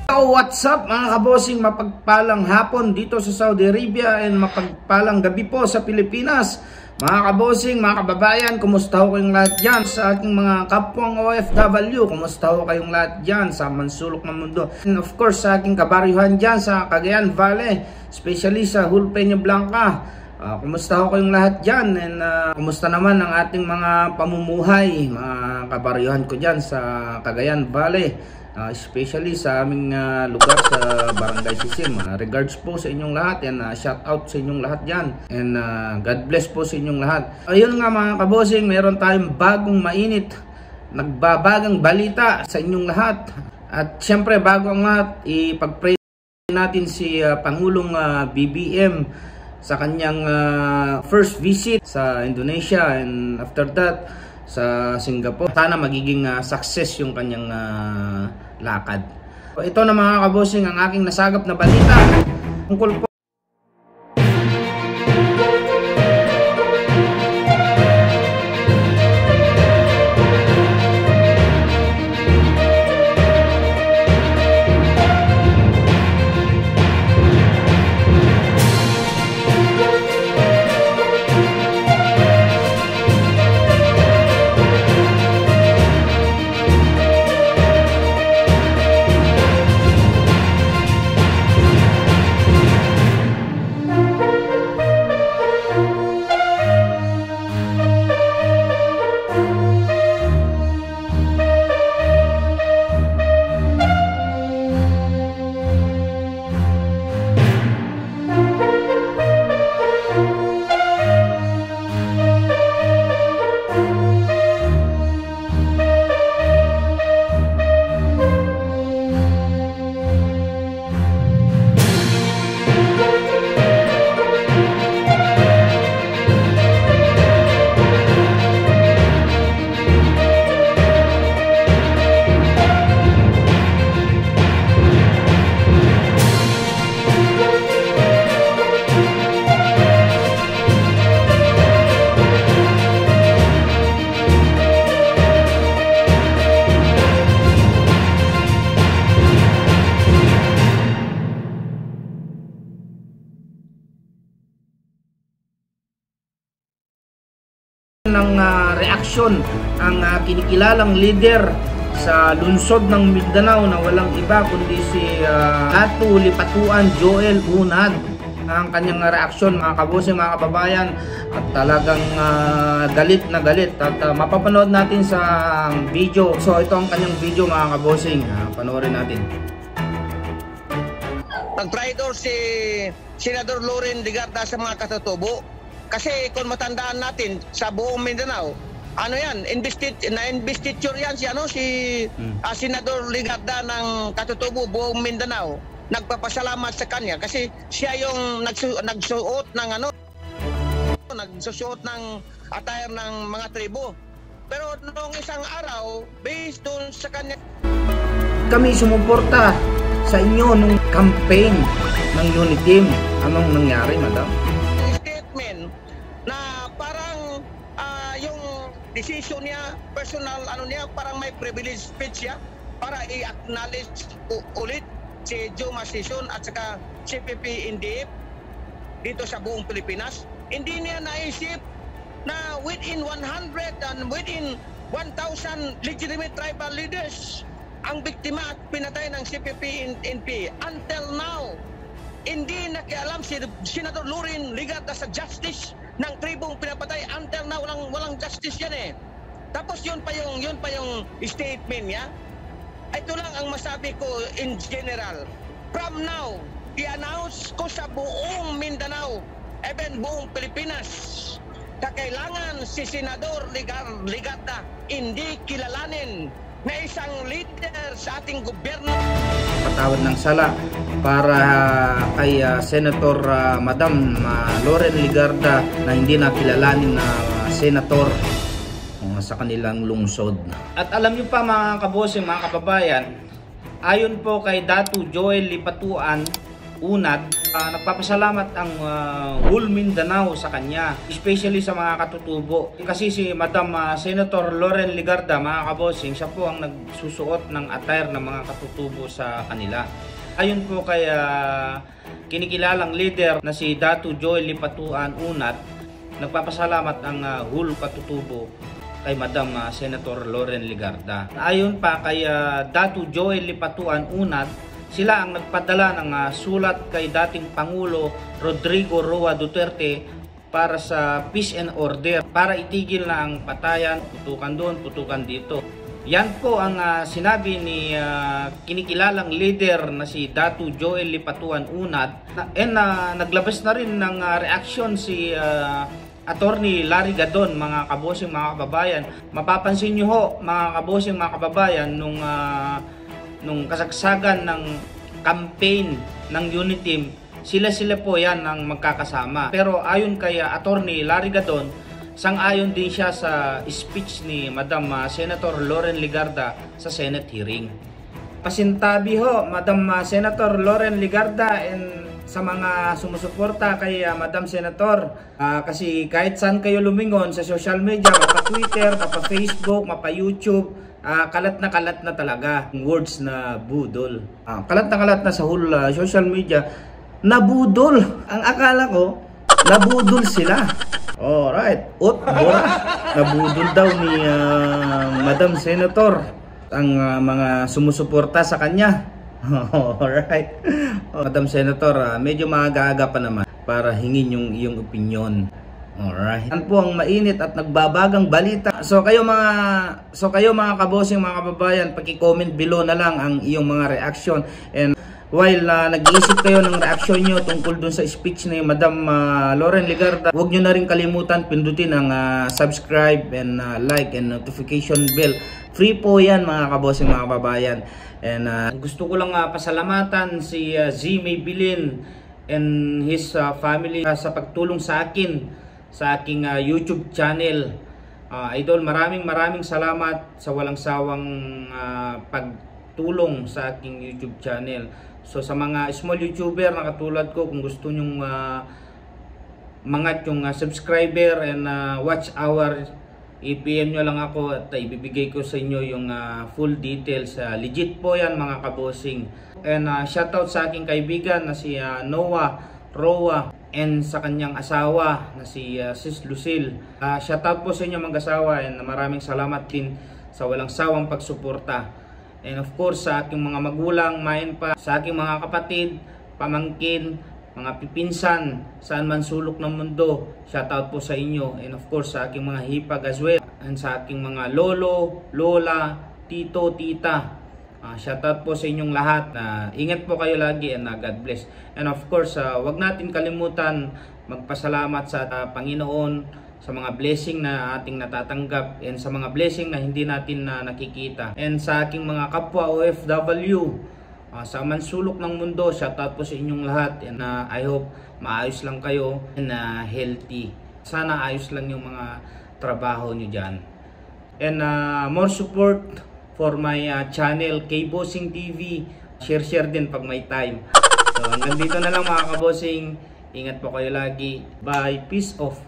So what's up mga kabosing, mapagpalang hapon dito sa Saudi Arabia and mapagpalang gabi po sa Pilipinas. Mga kabosing, mga kababayan, kumusta ho kayong lahat dyan sa aking mga kapwang OFW? Kumusta ho kayong lahat dyan sa mansulok ng mundo? And of course sa aking kabaryuhan dyan sa Cagayan Valley, especially sa Hull Peña Blanca. Kumusta ho kayong lahat dyan? And kumusta naman ang ating mga pamumuhay, mga kabaryuhan ko dyan sa Cagayan Valley? Especially sa aming lugar sa Barangay Sisim. Regards po sa inyong lahat and shout out sa inyong lahat dyan. And God bless po sa inyong lahat. Ayun nga mga kabosing, meron tayong bagong mainit, nagbabagang balita sa inyong lahat. At syempre bago ang lahat, ipag-pray natin si Pangulong BBM sa kanyang first visit sa Indonesia and after that sa Singapore. Sana magiging success yung kanyang lakad. Ito na mga kabosing ang aking nasagap na balita tungkol po ng reaksyon ang kinikilalang leader sa lungsod ng Mindanao na walang iba kundi si Datu Lipatuan Joel Unad. Ang kanyang reaksyon mga kabosing, mga kababayan, at talagang galit na galit at mapapanood natin sa video. So ito ang kanyang video mga kabosing, panoorin natin. Nag-traitor si Senador Loren Legarda sa mga katutubo. Kasi kung matandaan natin sa buong Mindanao, ano yan, na-investiture yan si Senador Legarda ng katutubo buong Mindanao. Nagpapasalamat sa kanya kasi siya yung nagsuot ng attire ng mga tribo. Pero noong isang araw, based doon sa kanya, kami sumuporta sa inyo nung campaign ng Uniteam. Anong nangyari, madam? Na parang yung decision niya, personal niya, parang may privilege speech siya para i-acknowledge ulit si Joe Masison at saka CPP NDF dito sa buong Pilipinas. Hindi niya naisip na within 100 and within 1,000 legitimate tribal leaders ang biktima at pinatay ng CPP NP. Until now, hindi nakialam si Senador Loren Legarda sa justice ng tribong pinapatay. Until now, walang justice yan eh. Tapos yun pa yung statement niya. Ito lang ang masabi ko in general. From now, i-announce ko sa buong Mindanao, even buong Pilipinas, na kailangan si Senador Legarda hindi kilalanin na isang leader sa ating gobyerno. Patawad ng sala para kay Senator Madam Loren Legarda na hindi nakilalanin na senator sa kanilang lungsod. At alam niyo pa mga kabosing, mga kababayan, ayon po kay Datu Joel Lipatuan Unad. Nagpapasalamat ang whole Mindanao sa kanya, especially sa mga katutubo. Kasi si Madam Senator Loren Legarda, mga kabossing, siya po ang nagsusuot ng attire ng mga katutubo sa kanila. Ayon po kay kinikilalang leader na si Datu Joel Lipatuan Unad, nagpapasalamat ang whole katutubo kay Madam Senator Loren Legarda. Ayon pa kay Datu Joel Lipatuan Unad, sila ang nagpadala ng sulat kay dating Pangulo Rodrigo Roa Duterte para sa peace and order, para itigil na ang patayan, putukan doon, putukan dito. Yan po ang sinabi ni kinikilalang leader na si Datu Joel Lipatuan Unad. Naglabas na rin ng reaksyon si Attorney Larry Gadon, mga kabossing, mga kababayan. Mapapansin nyo ho, mga kabossing, mga kababayan, nung kasagsagan ng campaign ng Uniteam, sila po yan ang magkakasama. Pero ayon kay Attorney Larry Gadon, sang-ayon din siya sa speech ni Madam Senator Loren Legarda sa Senate hearing. Pasintabi ho, Madam Senator Loren Legarda and sa mga sumusuporta kay Madam Senator, kasi kahit saan kayo lumingon sa social media, mapa Twitter, mapa Facebook, mapa YouTube, kalat na talaga words na budol. Kalat na sa whole social media na budol. Ang akala ko nabudol sila. Alright, bora nabudol daw ni Madam Senator ang mga sumusuporta sa kanya. Alright. Madam Senator, medyo maaga-aga pa naman para hingin yung iyong opinion. Alright. Yan po ang mainit at nagbabagang balita. So kayo mga kabossing, mga kababayan, paki-comment below na lang ang iyong mga reaction. And while nag-iisip kayo ng reaction nyo tungkol dun sa speech ni Madam Loren Legarda, huwag nyo na rin kalimutan pindutin ang subscribe and like and notification bell. Free po yan, mga kabossing, mga kababayan. And gusto ko lang pasalamatan si Z. Maybilin and his family sa pagtulong sa akin sa aking YouTube channel. Idol, maraming salamat sa walang sawang pagtulong sa aking YouTube channel. So sa mga small YouTuber na katulad ko, kung gusto nyong mangat yung subscriber and watch hour, i-PM nyo lang ako at ibibigay ko sa inyo yung full details. Legit po yan, mga kabossing. And shoutout sa aking kaibigan na si Noah Roa and sa kanyang asawa na si Sis Lucille. Shoutout po sa inyo, mag-asawa, and maraming salamat din sa walang sawang pagsuporta. And of course sa aking mga magulang, main pa, sa aking mga kapatid, pamangkin, mga pipinsan, saan man sulok ng mundo, shoutout po sa inyo. And of course sa aking mga hipag as well, and sa aking mga lolo, lola, tito, tita, shoutout po sa inyong lahat. Ingat po kayo lagi and God bless. And of course wag natin kalimutan magpasalamat sa Panginoon sa mga blessing na ating natatanggap and sa mga blessing na hindi natin nakikita. And sa aking mga kapwa OFW sa mansulok ng mundo, shoutout po sa inyong lahat. And I hope maayos lang kayo and healthy. Sana ayos lang yung mga trabaho nyo dyan. And more support for my channel, K-Bossing TV. Share din pag may time. So hanggang dito na lang, mga kabossing. Ingat po kayo lagi. Bye. Peace off.